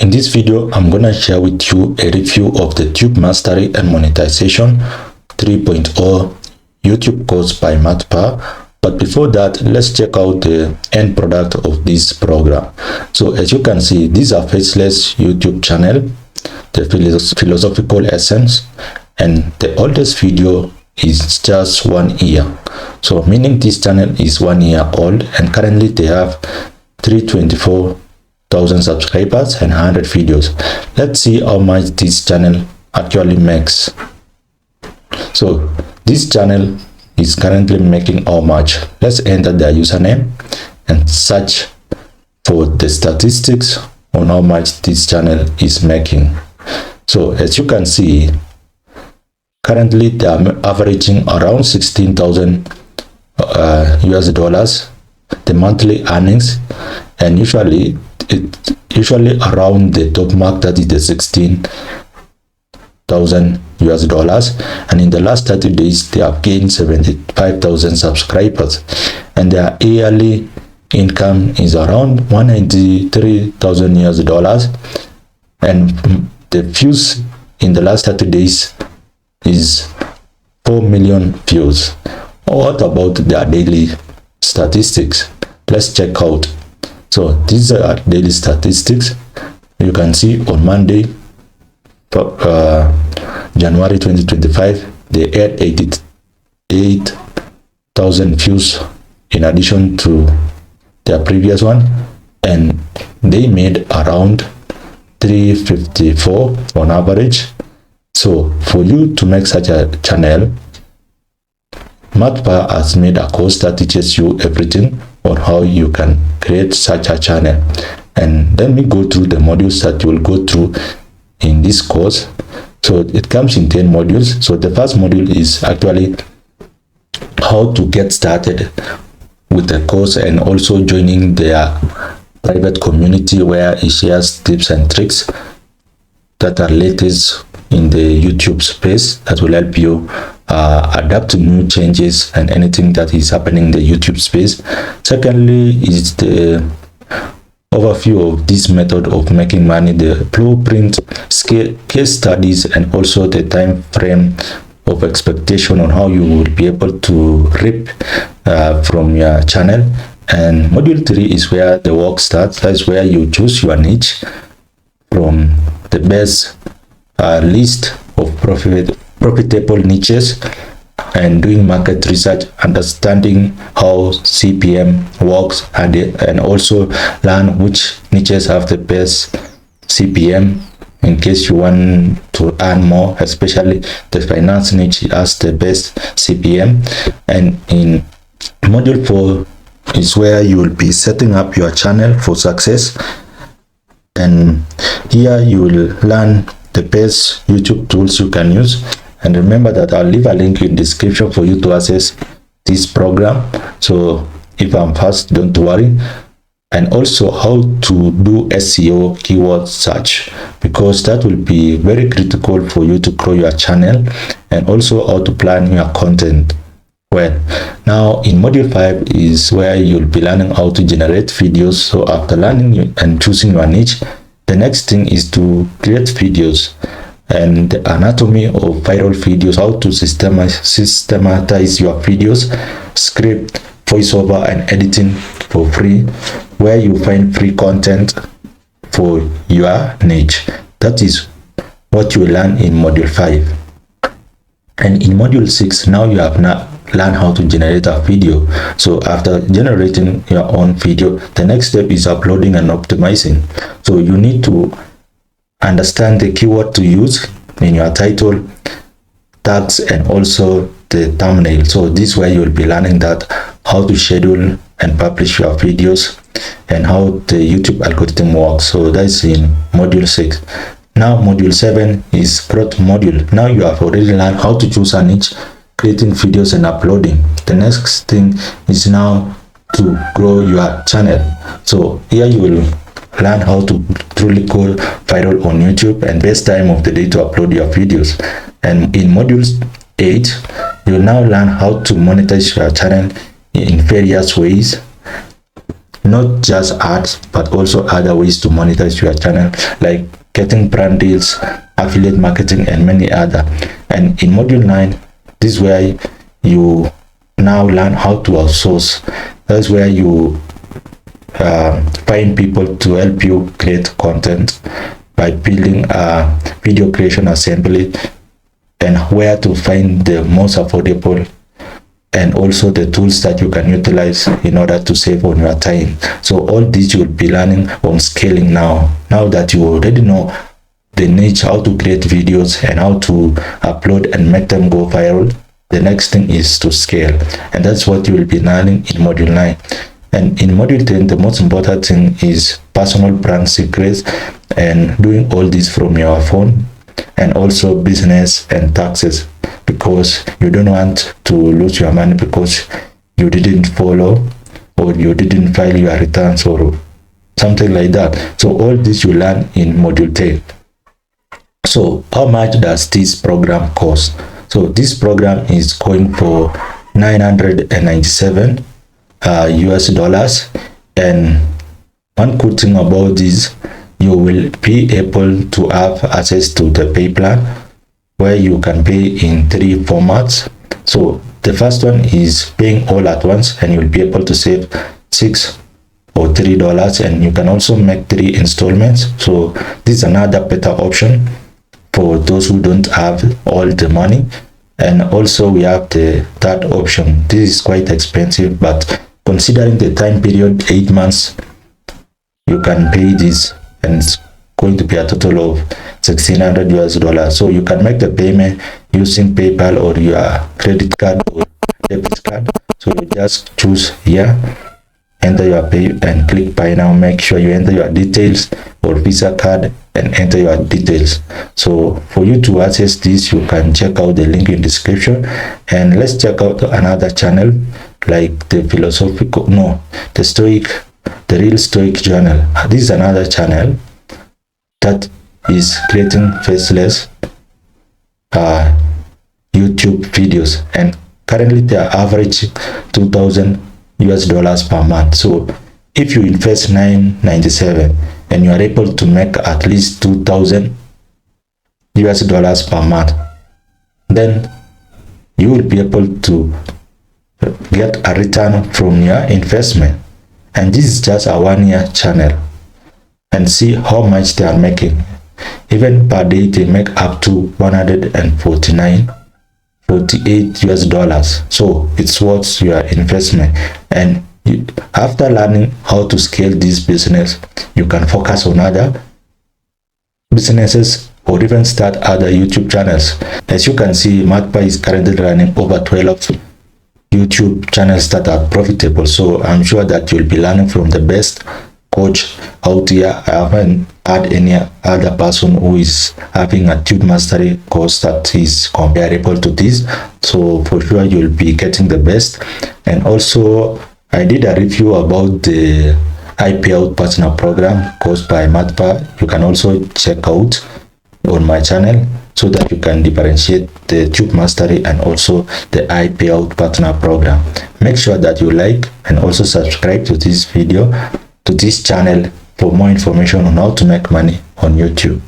In this video, I'm gonna share with you a review of the Tube Mastery and Monetization 3.0 YouTube course by MathPower. But before that, let's check out the end product of this program. So as you can see, these are faceless YouTube channel, the philosophical essence, and the oldest video is just 1 year. So meaning this channel is 1 year old, and currently they have 324,000 subscribers and 100 videos. Let's see how much this channel actually makes. So this channel is currently making how much. Let's enter their username and search for the statistics on how much this channel is making. So as you can see, currently they are averaging around 16,000 US dollars, the monthly earnings, and usually around the top mark, that is the 16,000 US dollars, and in the last 30 days they have gained 75,000 subscribers, and their yearly income is around 193,000 US dollars, and the views in the last 30 days is 4 million views. What about their daily statistics? Let's check out. So these are daily statistics. You can see on Monday, January 2025, they had 88,000 views in addition to their previous one, and they made around 354 on average. So for you to make such a channel, MathPower has made a course that teaches you everything on how you can create such a channel. And let me go through the modules that you will go through in this course. So it comes in 10 modules. So the first module is actually how to get started with the course, and also joining their private community where it shares tips and tricks that are latest in the YouTube space that will help you adapt to new changes and anything that is happening in the YouTube space. Secondly is the overview of this method of making money, the blueprint, case studies, and also the time frame of expectation on how you will be able to reap from your channel. And module 3 is where the work starts. That's where you choose your niche from the best list of profitable niches, and doing market research, understanding how CPM works, and also learn which niches have the best CPM in case you want to earn more, especially the finance niche has the best CPM. And in module 4 is where you will be setting up your channel for success, and here you will learn the best YouTube tools you can use. And remember that I'll leave a link in the description for you to access this program. So if I'm fast, don't worry. And also how to do SEO, keyword search, because that will be very critical for you to grow your channel, and also how to plan your content well. Now in module 5 is where you'll be learning how to generate videos. So after learning and choosing your niche, the next thing is to create videos, and the anatomy of viral videos, how to systematize your videos, script, voiceover, and editing for free, where you find free content for your niche. That is what you learn in module 5. And in module 6, now you have learn how to generate a video. So after generating your own video, the next step is uploading and optimizing. So you need to understand the keyword to use in your title, tags, and also the thumbnail. So this way you will be learning that how to schedule and publish your videos, and how the YouTube algorithm works. So that's in module 6. Now module 7 is growth module. Now you have already learned how to choose a niche, creating videos, and uploading. The next thing is now to grow your channel. So here you will learn how to truly go viral on YouTube, and best time of the day to upload your videos. And in module 8, you now learn how to monetize your channel in various ways. not just ads, but also other ways to monetize your channel, like getting brand deals, affiliate marketing, and many other. And in module 9, this is where you now learn how to outsource. That's where you find people to help you create content by building a video creation assembly, and where to find the most affordable, and also the tools that you can utilize in order to save on your time. So all this you'll be learning on scaling now that you already know the niche, how to create videos and how to upload and make them go viral. The next thing is to scale, and that's what you will be learning in module 9. And in module 10, the most important thing is personal brand secrets, and doing all this from your phone, and also business and taxes, because you don't want to lose your money because you didn't follow or you didn't file your returns or something like that. So all this you learn in module 10. So how much does this program cost? So this program is going for $997 US dollars. And one good thing about this, you will be able to have access to the pay plan, where you can pay in 3 formats. So the first one is paying all at once, and you'll be able to save $6 or $3, and you can also make 3 installments. So this is another better option for those who don't have all the money. And also we have the third option. This is quite expensive, but considering the time period, 8 months, you can pay this, and it's going to be a total of $1,600 US dollars. So you can make the payment using PayPal or your credit card or debit card. So you just choose here, enter your pay, and click buy now. Make sure you enter your details or Visa card and enter your details. So for you to access this, you can check out the link in description. And let's check out another channel, like the real stoic journal. This is another channel that is creating faceless YouTube videos, and currently they are averaging $2,000 US dollars per month. So if you invest $997 and you are able to make at least $2,000 US dollars per month, then you will be able to get a return from your investment. And this is just a 1-year channel, and see how much they are making. Even per day they make up to $148 US dollars. So it's worth your investment. And after learning how to scale this business, you can focus on other businesses or even start other YouTube channels. As you can see, Matpa is currently running over 12 YouTube channels that are profitable. So I'm sure that you'll be learning from the best coach out here. I haven't had any other person who is having a tube mastery course that is comparable to this. So for sure you'll be getting the best. And also I did a review about the IP Out Partner Program caused by Matpa. You can also check out on my channel, so that you can differentiate the tube mastery and also the IP Out Partner Program. Make sure that you like and also subscribe to this video, to this channel, for more information on how to make money on YouTube.